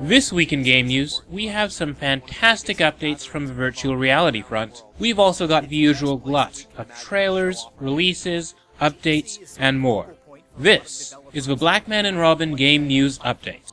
This week in game news, we have some fantastic updates from the virtual reality front. We've also got the usual glut of trailers, releases, updates, and more. This is the Blackman and Robin Game News Update.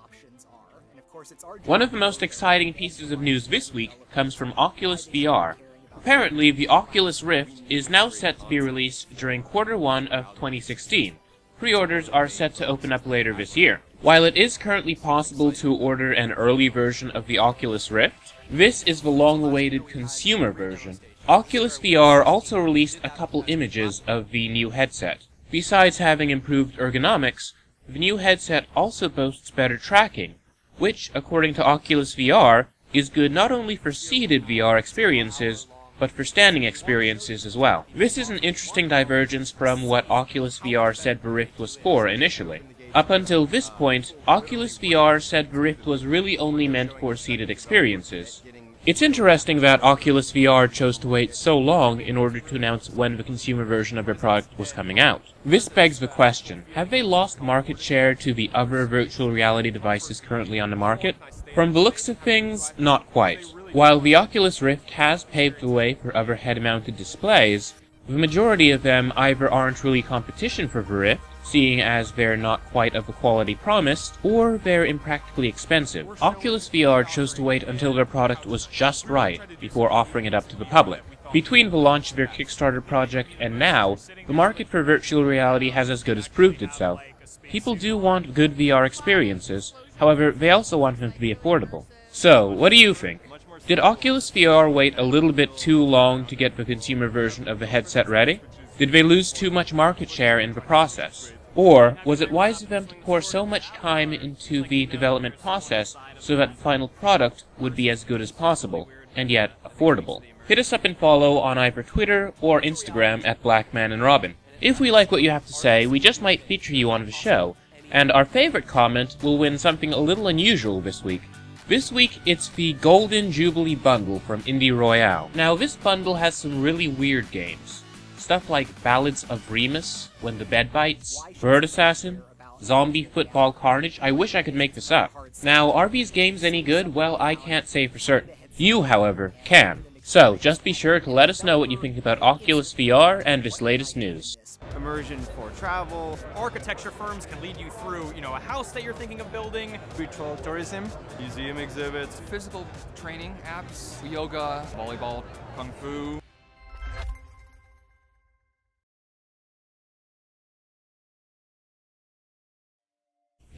One of the most exciting pieces of news this week comes from Oculus VR. Apparently, the Oculus Rift is now set to be released during Q1 of 2016. Pre-orders are set to open up later this year. While it is currently possible to order an early version of the Oculus Rift, this is the long-awaited consumer version. Oculus VR also released a couple images of the new headset. Besides having improved ergonomics, the new headset also boasts better tracking, which, according to Oculus VR, is good not only for seated VR experiences, but for standing experiences as well. This is an interesting divergence from what Oculus VR said the Rift was for initially. Up until this point, Oculus VR said the Rift was really only meant for seated experiences. It's interesting that Oculus VR chose to wait so long in order to announce when the consumer version of their product was coming out. This begs the question, have they lost market share to the other virtual reality devices currently on the market? From the looks of things, not quite. While the Oculus Rift has paved the way for other head-mounted displays, the majority of them either aren't really competition for the Rift, seeing as they're not quite of the quality promised, or they're impractically expensive. Oculus VR chose to wait until their product was just right before offering it up to the public. Between the launch of their Kickstarter project and now, the market for virtual reality has as good as proved itself. People do want good VR experiences, however, they also want them to be affordable. So, what do you think? Did Oculus VR wait a little bit too long to get the consumer version of the headset ready? Did they lose too much market share in the process? Or was it wise of them to pour so much time into the development process so that the final product would be as good as possible, and yet affordable? Hit us up and follow on either Twitter or Instagram at Blackman and Robin. If we like what you have to say, we just might feature you on the show, and our favorite comment will win something a little unusual this week. This week, it's the Golden Jubilee Bundle from Indie Royale. Now, this bundle has some really weird games. Stuff like Ballads of Remus, When the Bed Bites, Bird Assassin, Zombie Football Carnage. I wish I could make this up. Now, are these games any good? Well, I can't say for certain. You, however, can. So, just be sure to let us know what you think about Oculus VR and this latest news. Immersion for travel. Architecture firms can lead you through, a house that you're thinking of building. Virtual tourism. Museum exhibits. Physical training apps. Yoga. Volleyball. Kung Fu.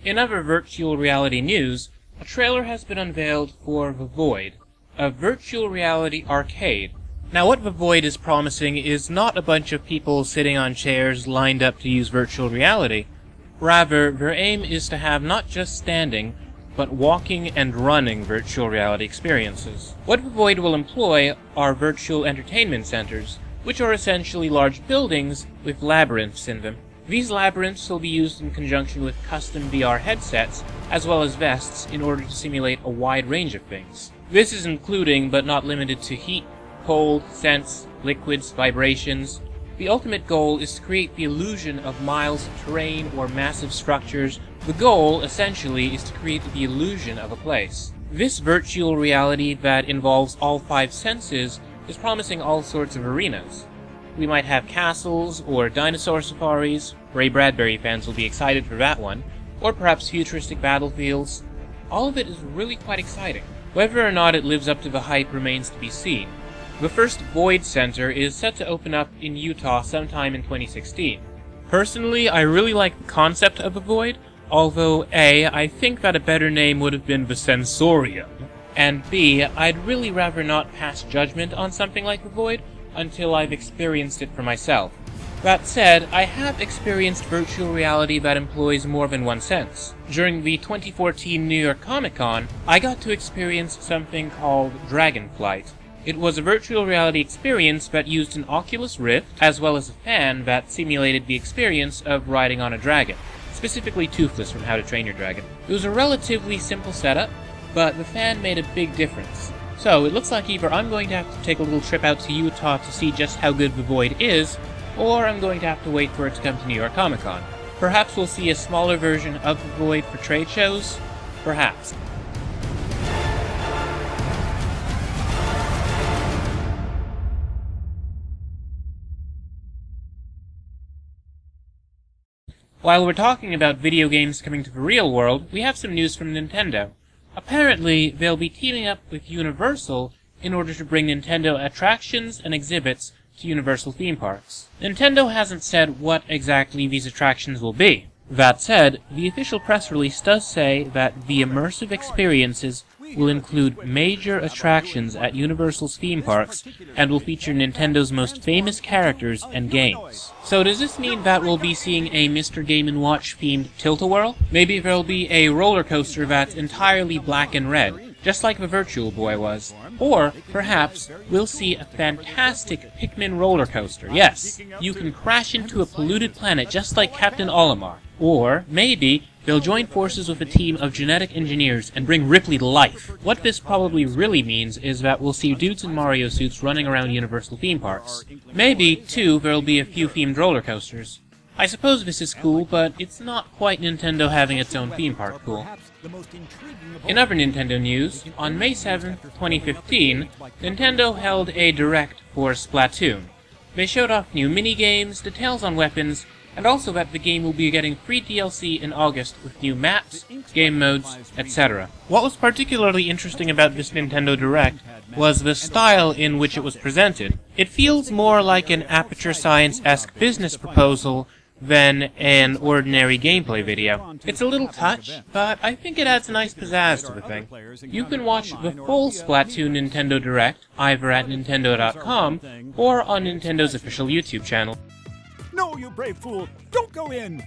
In other virtual reality news, a trailer has been unveiled for The Void, a virtual reality arcade. Now what The Void is promising is not a bunch of people sitting on chairs lined up to use virtual reality. Rather, their aim is to have not just standing, but walking and running virtual reality experiences. What The Void will employ are virtual entertainment centers, which are essentially large buildings with labyrinths in them. These labyrinths will be used in conjunction with custom VR headsets, as well as vests, in order to simulate a wide range of things. This is including, but not limited to, heat, cold, scents, liquids, vibrations. The ultimate goal is to create the illusion of miles of terrain or massive structures. The goal, essentially, is to create the illusion of a place. This virtual reality that involves all 5 senses is promising all sorts of arenas. We might have castles, or dinosaur safaris. Ray Bradbury fans will be excited for that one. Or perhaps futuristic battlefields. All of it is really quite exciting. Whether or not it lives up to the hype remains to be seen. The first Void Center is set to open up in Utah sometime in 2016. Personally, I really like the concept of the Void, although A, I think that a better name would have been the Sensorium, and B, I'd really rather not pass judgment on something like the Void until I've experienced it for myself. That said, I have experienced virtual reality that employs more than one sense. During the 2014 New York Comic Con, I got to experience something called Dragonflight. It was a virtual reality experience that used an Oculus Rift, as well as a fan that simulated the experience of riding on a dragon, specifically Toothless from How to Train Your Dragon. It was a relatively simple setup, but the fan made a big difference. So, it looks like either I'm going to have to take a little trip out to Utah to see just how good the Void is, or I'm going to have to wait for it to come to New York Comic Con. Perhaps we'll see a smaller version of the Void for trade shows? Perhaps. While we're talking about video games coming to the real world, we have some news from Nintendo. Apparently, they'll be teaming up with Universal in order to bring Nintendo attractions and exhibits to Universal theme parks. Nintendo hasn't said what exactly these attractions will be. That said, the official press release does say that the immersive experiences will include major attractions at Universal's theme parks and will feature Nintendo's most famous characters and games. So does this mean that we'll be seeing a Mr. Game & Watch themed Tilt-A-Whirl? Maybe there'll be a roller coaster that's entirely black and red, just like the Virtual Boy was. Or, perhaps, we'll see a fantastic Pikmin roller coaster. Yes, you can crash into a polluted planet just like Captain Olimar. Or, maybe, they'll join forces with a team of genetic engineers and bring Ripley to life. What this probably really means is that we'll see dudes in Mario suits running around Universal theme parks. Maybe, too, there'll be a few themed roller coasters. I suppose this is cool, but it's not quite Nintendo having its own theme park cool. In other Nintendo news, on May 7th, 2015, Nintendo held a Direct for Splatoon. They showed off new mini-games, details on weapons, and also that the game will be getting free DLC in August with new maps, game modes, etc. What was particularly interesting about this Nintendo Direct was the style in which it was presented. It feels more like an Aperture Science-esque business proposal than an ordinary gameplay video. It's a little touch, but I think it adds a nice pizzazz to the thing. You can watch the full Splatoon Nintendo Direct either at Nintendo.com or on Nintendo's official YouTube channel. No, you brave fool! Don't go in!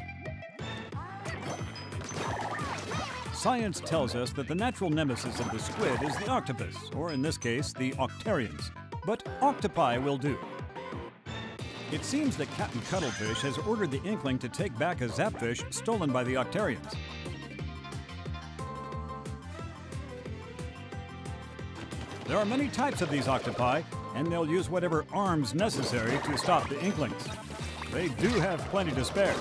Science tells us that the natural nemesis of the squid is the octopus, or in this case, the octarians. But octopi will do. It seems that Captain Cuttlefish has ordered the Inkling to take back a Zapfish stolen by the Octarians. There are many types of these octopi, and they'll use whatever arms necessary to stop the Inklings. They do have plenty to spare.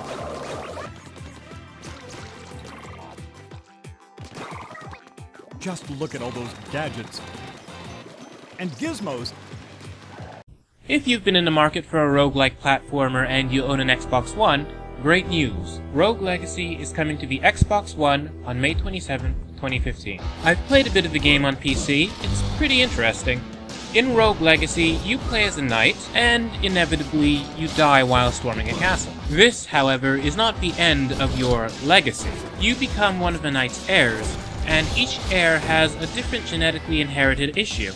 Just look at all those gadgets. And gizmos. If you've been in the market for a roguelike platformer and you own an Xbox One, great news! Rogue Legacy is coming to the Xbox One on May 27, 2015. I've played a bit of the game on PC. It's pretty interesting. In Rogue Legacy, you play as a knight, and inevitably, you die while storming a castle. This, however, is not the end of your legacy. You become one of the knight's heirs, and each heir has a different genetically inherited issue.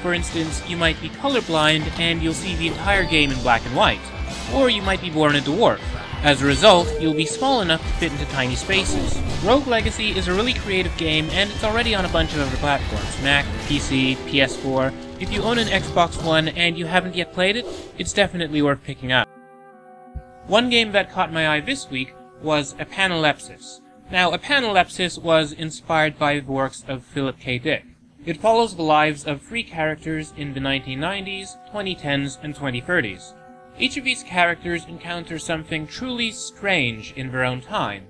For instance, you might be colorblind and you'll see the entire game in black and white. Or you might be born a dwarf. As a result, you'll be small enough to fit into tiny spaces. Rogue Legacy is a really creative game and it's already on a bunch of other platforms. Mac, PC, PS4. If you own an Xbox One and you haven't yet played it, it's definitely worth picking up. One game that caught my eye this week was Epanalepsis. Now, Epanalepsis was inspired by the works of Philip K. Dick. It follows the lives of 3 characters in the 1990s, 2010s, and 2030s. Each of these characters encounters something truly strange in their own time.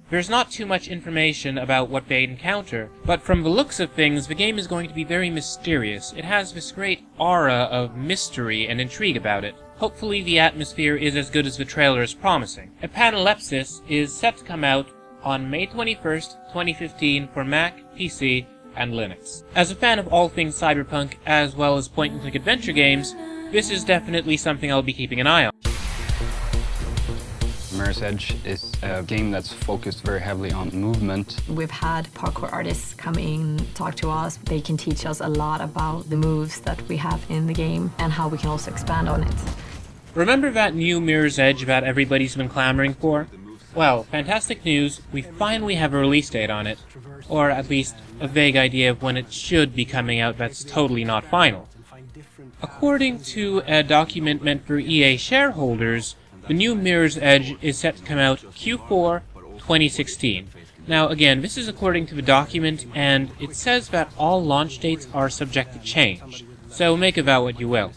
There's not too much information about what they encounter, but from the looks of things, the game is going to be very mysterious. It has this great aura of mystery and intrigue about it. Hopefully the atmosphere is as good as the trailer is promising. Epanalepsis is set to come out on May 21st, 2015 for Mac, PC, and Linux. As a fan of all things cyberpunk, as well as point-and-click adventure games, this is definitely something I'll be keeping an eye on. Mirror's Edge is a game that's focused very heavily on movement. We've had parkour artists come in, talk to us. They can teach us a lot about the moves that we have in the game and how we can also expand on it. Remember that new Mirror's Edge that everybody's been clamoring for? Well, fantastic news, we finally have a release date on it. Or at least a vague idea of when it should be coming out that's totally not final. According to a document meant for EA shareholders, the new Mirror's Edge is set to come out Q4 2016. Now again, this is according to the document, and it says that all launch dates are subject to change, so make of that what you will.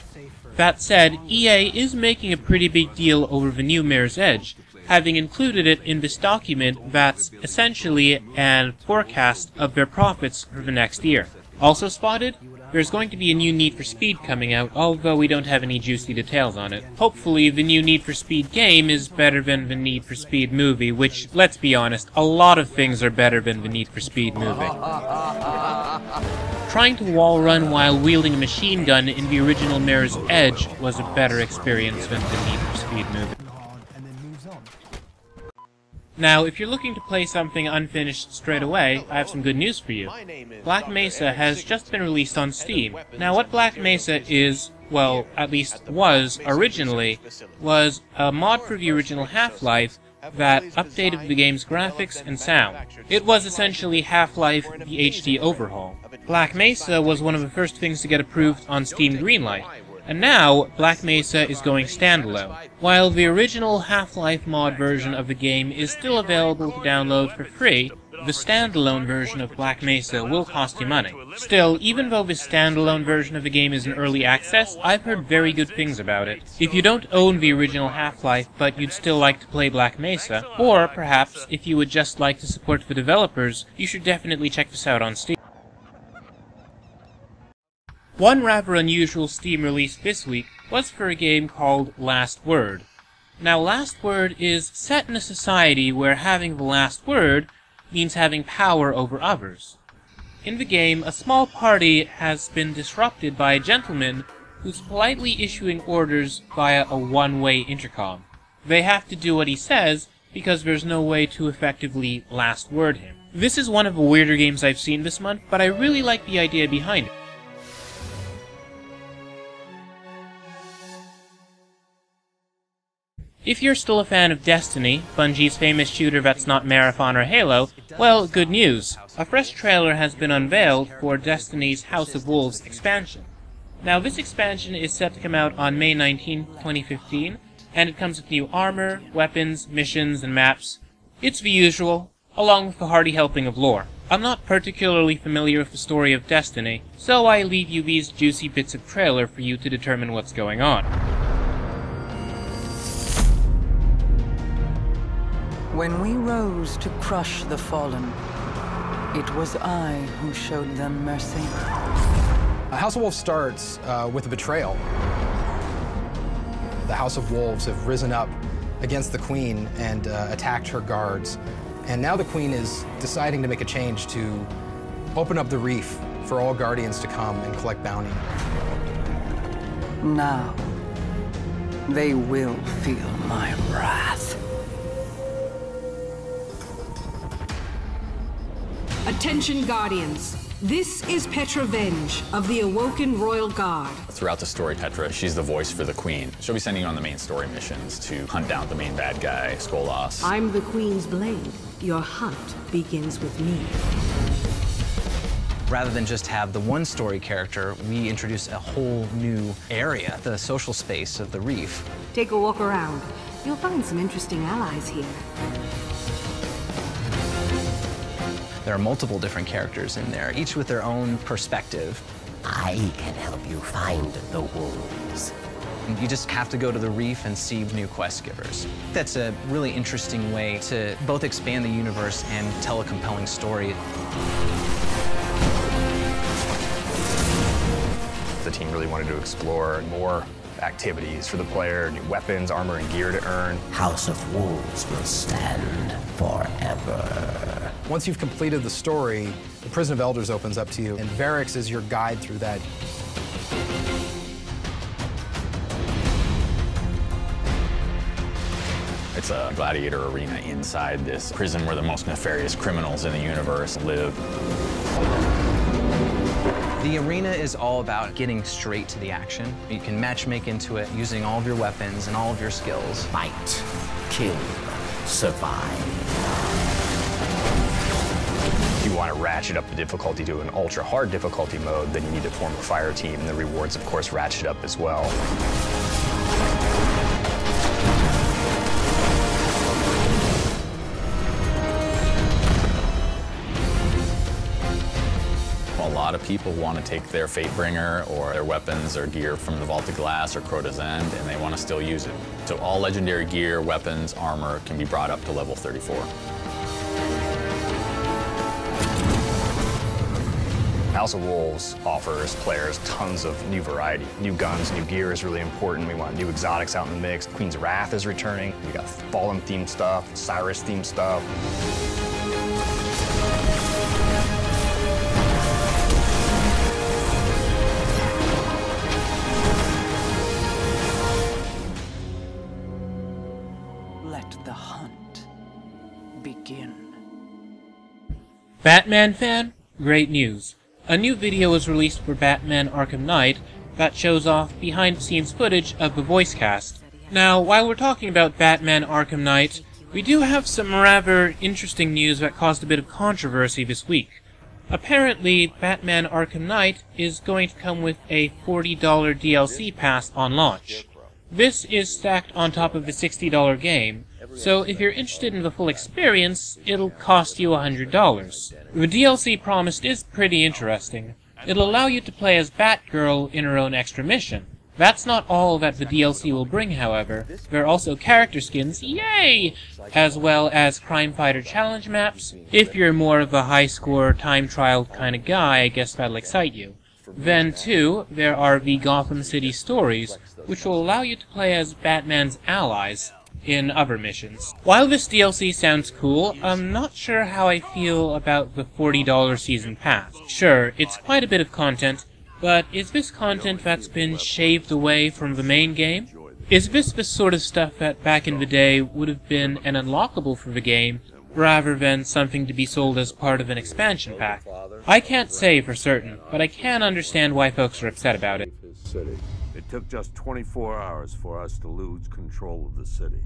That said, EA is making a pretty big deal over the new Mirror's Edge, having included it in this document that's essentially an forecast of their profits for the next year. Also spotted, there's going to be a new Need for Speed coming out, although we don't have any juicy details on it. Hopefully, the new Need for Speed game is better than the Need for Speed movie, which, let's be honest, a lot of things are better than the Need for Speed movie. Trying to wall run while wielding a machine gun in the original Mirror's Edge was a better experience than the Need for Speed movie. Now, if you're looking to play something unfinished straight away, I have some good news for you. Black Mesa has just been released on Steam. Now, what Black Mesa is, well, at least was originally, was a mod for the original Half-Life that updated the game's graphics and sound. It was essentially Half-Life, the HD overhaul. Black Mesa was one of the first things to get approved on Steam Greenlight, and now Black Mesa is going standalone. While the original Half-Life mod version of the game is still available to download for free, the standalone version of Black Mesa will cost you money. Still, even though the standalone version of the game is in early access, I've heard very good things about it. If you don't own the original Half-Life, but you'd still like to play Black Mesa, or perhaps if you would just like to support the developers, you should definitely check this out on Steam. One rather unusual Steam release this week was for a game called Last Word. Now, Last Word is set in a society where having the last word means having power over others. In the game, a small party has been disrupted by a gentleman who's politely issuing orders via a one-way intercom. They have to do what he says because there's no way to effectively last word him. This is one of the weirder games I've seen this month, but I really like the idea behind it. If you're still a fan of Destiny, Bungie's famous shooter that's not Marathon or Halo, well, good news. A fresh trailer has been unveiled for Destiny's House of Wolves expansion. Now, this expansion is set to come out on May 19, 2015, and it comes with new armor, weapons, missions, and maps. It's the usual, along with a hearty helping of lore. I'm not particularly familiar with the story of Destiny, so I leave you these juicy bits of trailer for you to determine what's going on. When we rose to crush the fallen, it was I who showed them mercy. House of Wolves starts with a betrayal. The House of Wolves have risen up against the Queen and attacked her guards. And now the Queen is deciding to make a change to open up the reef for all Guardians to come and collect bounty. Now, they will feel my wrath. Attention Guardians, this is Petra Venge of the Awoken Royal Guard. Throughout the story, Petra, she's the voice for the Queen. She'll be sending you on the main story missions to hunt down the main bad guy, Skolas. I'm the Queen's blade. Your hunt begins with me. Rather than just have the one story character, we introduce a whole new area, the social space of the reef. Take a walk around. You'll find some interesting allies here. There are multiple different characters in there, each with their own perspective. I can help you find the wolves. And you just have to go to the reef and see new quest givers. That's a really interesting way to both expand the universe and tell a compelling story. The team really wanted to explore more activities for the player, new weapons, armor, and gear to earn. House of Wolves will stand forever. Once you've completed the story, the Prison of Elders opens up to you, and Varix is your guide through that. It's a gladiator arena inside this prison where the most nefarious criminals in the universe live. The arena is all about getting straight to the action. You can matchmake into it using all of your weapons and all of your skills. Fight, kill, survive. If you want to ratchet up the difficulty to an ultra-hard difficulty mode, then you need to form a fire team, and the rewards, of course, ratchet up as well. A lot of people want to take their Fatebringer or their weapons or gear from the Vault of Glass or Crota's End, and they want to still use it. So all legendary gear, weapons, armor can be brought up to level 34. House of Wolves offers players tons of new variety. New guns, new gear is really important. We want new exotics out in the mix. Queen's Wrath is returning. We got Fallen-themed stuff, Cyrus-themed stuff. Let the hunt begin. Batman fan? Great news. A new video was released for Batman Arkham Knight that shows off behind-the-scenes footage of the voice cast. Now, while we're talking about Batman Arkham Knight, we do have some rather interesting news that caused a bit of controversy this week. Apparently, Batman Arkham Knight is going to come with a $40 DLC pass on launch. This is stacked on top of the $60 game, so if you're interested in the full experience, it'll cost you $100. The DLC promised is pretty interesting. It'll allow you to play as Batgirl in her own extra mission. That's not all that the DLC will bring, however. There are also character skins, yay! As well as Crime Fighter challenge maps. If you're more of a high-score, time-trial kind of guy, I guess that'll excite you. Then, too, there are the Gotham City stories, which will allow you to play as Batman's allies in other missions. While this DLC sounds cool, I'm not sure how I feel about the $40 season pass. Sure, it's quite a bit of content, but is this content that's been shaved away from the main game? Is this the sort of stuff that back in the day would have been an unlockable for the game, rather than something to be sold as part of an expansion pack? I can't say for certain, but I can understand why folks are upset about it. It took just 24 hours for us to lose control of the city.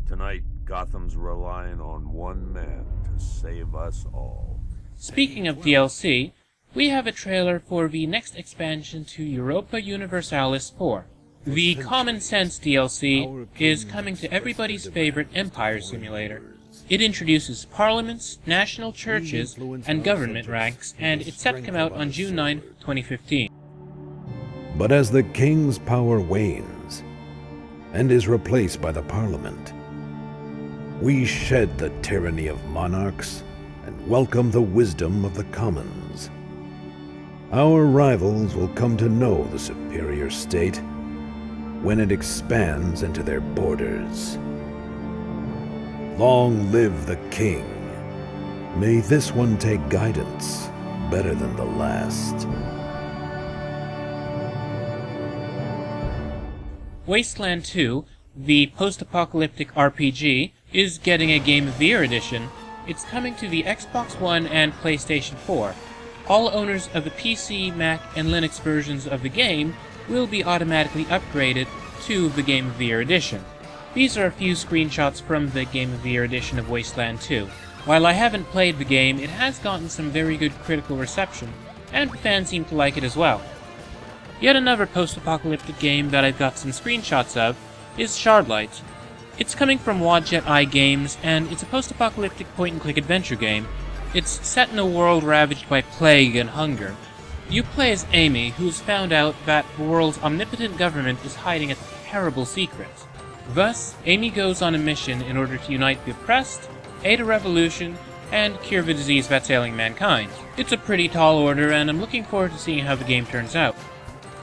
Tonight, Gotham's relying on one man to save us all. Speaking of DLC, we have a trailer for the next expansion to Europa Universalis 4. The Common Sense DLC is coming to everybody's favorite Empire simulator. It introduces parliaments, national churches, and government ranks, and it's set to come out on June 9, 2015. But as the king's power wanes and is replaced by the parliament, we shed the tyranny of monarchs and welcome the wisdom of the commons. Our rivals will come to know the superior state when it expands into their borders. Long live the king. May this one take guidance better than the last. Wasteland 2, the post-apocalyptic RPG, is getting a Game of the Year edition. It's coming to the Xbox One and PlayStation 4. All owners of the PC, Mac, and Linux versions of the game will be automatically upgraded to the Game of the Year edition. These are a few screenshots from the Game of the Year edition of Wasteland 2. While I haven't played the game, it has gotten some very good critical reception, and the fans seem to like it as well. Yet another post-apocalyptic game that I've got some screenshots of is Shardlight. It's coming from Wadjet Eye Games, and it's a post-apocalyptic point-and-click adventure game. It's set in a world ravaged by plague and hunger. You play as Amy, who's found out that the world's omnipotent government is hiding a terrible secret. Thus, Amy goes on a mission in order to unite the oppressed, aid a revolution, and cure the disease that's ailing mankind. It's a pretty tall order, and I'm looking forward to seeing how the game turns out.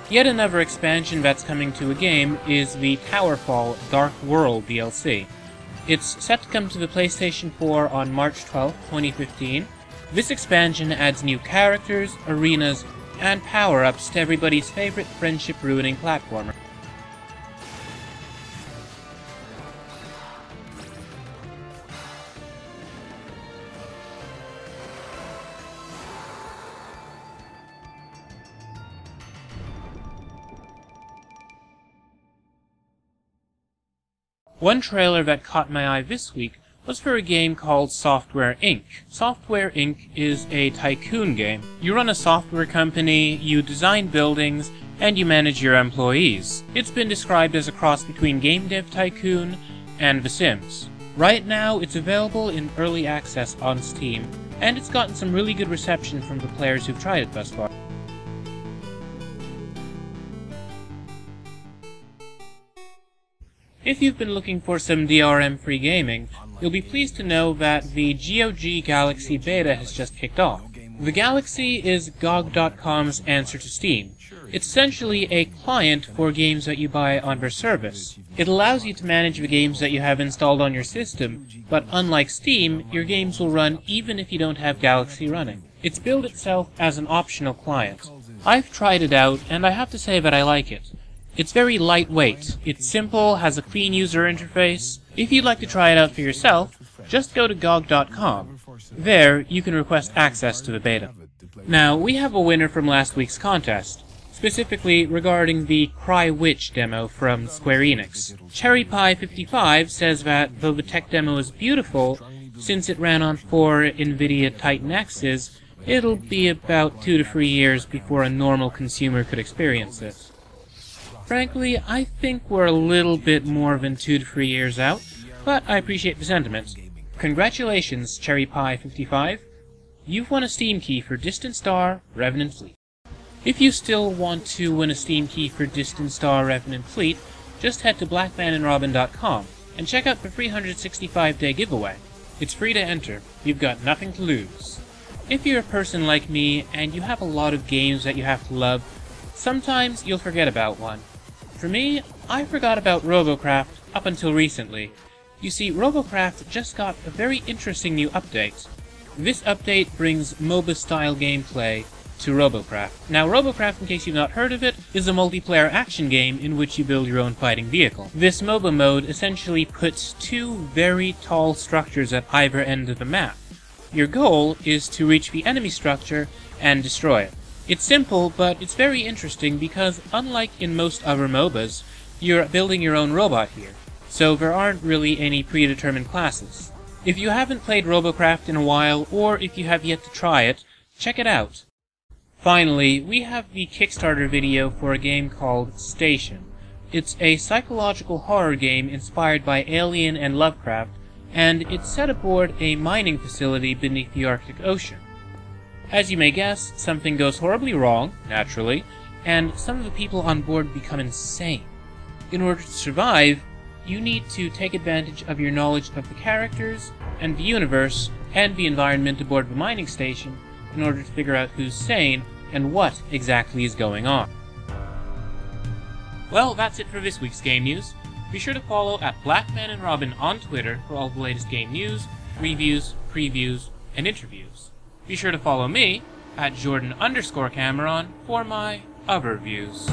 Yet another expansion that's coming to a game is the Towerfall Dark World DLC. It's set to come to the PlayStation 4 on March 12, 2015. This expansion adds new characters, arenas, and power-ups to everybody's favorite friendship-ruining platformer. One trailer that caught my eye this week was for a game called Software Inc. Software Inc. is a tycoon game. You run a software company, you design buildings, and you manage your employees. It's been described as a cross between Game Dev Tycoon and The Sims. Right now, it's available in early access on Steam, and it's gotten some really good reception from the players who've tried it thus far. If you've been looking for some DRM-free gaming, you'll be pleased to know that the GOG Galaxy Beta has just kicked off. The Galaxy is GOG.com's answer to Steam. It's essentially a client for games that you buy on their service. It allows you to manage the games that you have installed on your system, but unlike Steam, your games will run even if you don't have Galaxy running. It's billed itself as an optional client. I've tried it out, and I have to say that I like it. It's very lightweight, it's simple, has a clean user interface. If you'd like to try it out for yourself, just go to GOG.com. There, you can request access to the beta. Now, we have a winner from last week's contest, specifically regarding the Cry Witch demo from Square Enix. CherryPie55 says that, though the tech demo is beautiful, since it ran on 4 NVIDIA Titan X's, it'll be about 2 to 3 years before a normal consumer could experience it. Frankly, I think we're a little bit more than 2 to 3 years out, but I appreciate the sentiment. Congratulations, CherryPie55. You've won a Steam key for Distant Star, Revenant Fleet. If you still want to win a Steam key for Distant Star, Revenant Fleet, just head to blackmanandrobin.com and check out the 365-day giveaway. It's free to enter. You've got nothing to lose. If you're a person like me and you have a lot of games that you have to love, sometimes you'll forget about one. For me, I forgot about Robocraft up until recently. You see, Robocraft just got a very interesting new update. This update brings MOBA-style gameplay to Robocraft. Now, Robocraft, in case you've not heard of it, is a multiplayer action game in which you build your own fighting vehicle. This MOBA mode essentially puts 2 very tall structures at either end of the map. Your goal is to reach the enemy structure and destroy it. It's simple, but it's very interesting because, unlike in most other MOBAs, you're building your own robot here, so there aren't really any predetermined classes. If you haven't played Robocraft in a while, or if you have yet to try it, check it out. Finally, we have the Kickstarter video for a game called Station. It's a psychological horror game inspired by Alien and Lovecraft, and it's set aboard a mining facility beneath the Arctic Ocean. As you may guess, something goes horribly wrong, naturally, and some of the people on board become insane. In order to survive, you need to take advantage of your knowledge of the characters, and the universe, and the environment aboard the mining station in order to figure out who's sane and what exactly is going on. Well, that's it for this week's game news. Be sure to follow at Blackman and Robin on Twitter for all the latest game news, reviews, previews, and interviews. Be sure to follow me at Jordan_Cameron for my other views.